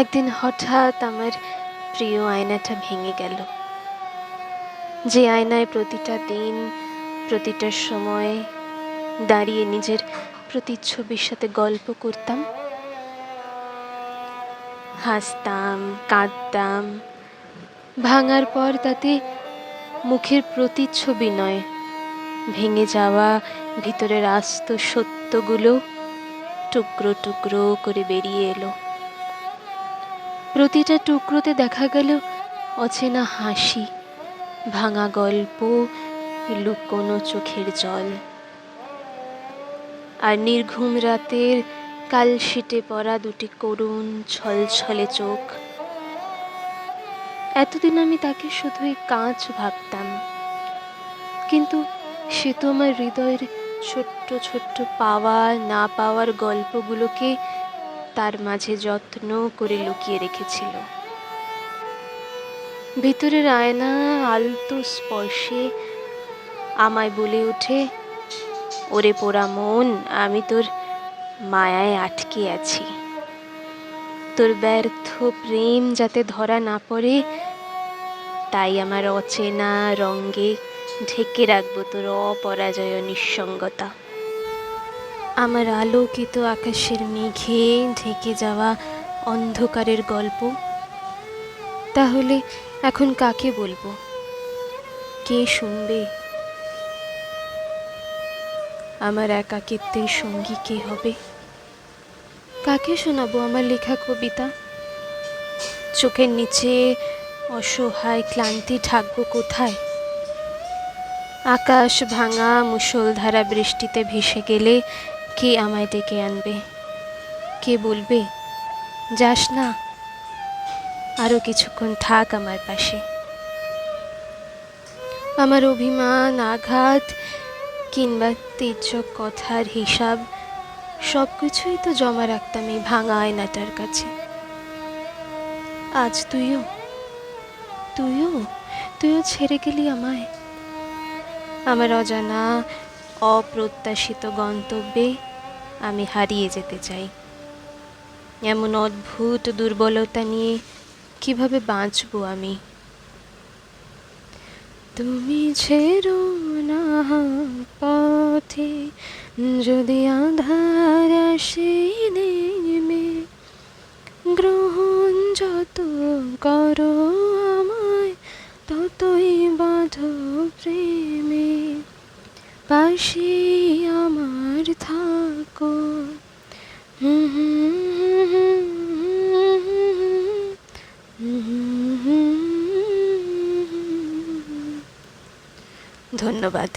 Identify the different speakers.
Speaker 1: একদিন হঠাৎ আমার প্রিয় আয়নাটা ভেঙে গেল। যে আয়নায় প্রতিটা দিন, প্রতিটা সময় দাঁড়িয়ে নিজের প্রতিচ্ছবির সাথে গল্প করতাম, হাসতাম, কাঁদতাম। ভাঙার পর তাতে মুখের প্রতিচ্ছবি নয়, ভেঙে যাওয়া ভিতরের আস্ত সত্যগুলো টুকরো টুকরো করে বেরিয়ে এলো। প্রতিটা টুকরোতে দেখা গেল অচেনা হাসি, ভাঙা গল্প, লুকোনো চোখের জল। আর নির্ঘুম রাতের কালশিটে পড়া দুটি করুণ ছলছলে চোখ। এতদিন আমি তাকে শুধুই কাঁচ ভাবতাম, কিন্তু সে তো আমার হৃদয়ের ছোট্ট ছোট্ট পাওয়া না পাওয়ার গল্পগুলোকে তার মাঝে যত্ন করে লুকিয়ে রেখেছিল। ভিতরের আয়না আলতো স্পর্শে আমায় বলে ওঠে, ওরে পোড়া মন, আমি তোর মায়ায় আটকে আছি। তোর ব্যর্থ প্রেম যাতে ধরা না পড়ে, তাই আমার অচেনা রঙ্গে ঢেকে রাখবো তোর অপরাজয় নিঃসঙ্গতা। আমার আলোকিত আকাশের মেঘে ঢেকে যাওয়া অন্ধকারের গল্প। তাহলে এখন কাকে বলবো? কে শুনবে? আমার একাকিত্বের সঙ্গী কে হবে? কাকে শোনাবো আমার লেখা কবিতা? চোখের নিচে অসহায় ক্লান্তি ঢাকবো কোথায়? আকাশ ভাঙা মুষলধারা বৃষ্টিতে ভেসে গেলে কে আমায় ডেকে আনবে? কে বলবে, যাস না, আরো কিছুক্ষণ থাক আমার পাশে? আমার অভিমান, আঘাত কিংবা তির্যক কথার হিসাব সব কিছুই তো জমা রাখতাম এই ভাঙা আয়নাটার কাছে। আজ তুইও ছেড়ে গেলি আমায়। আমার অজানা অপ্রত্যাশিত গন্তব্যে আমি হারিয়ে যেতে চাই। এমন অদ্ভুত দুর্বলতা নিয়ে কিভাবে বাঁচবো আমি? তুমি ছেড়ো না পথে, যদি আঁধার আসে নেমে, গ্রহণ যত করো আমায়, ততই বাঁধো প্রেমে, পাশে আমার থাকো। ধন্যবাদ।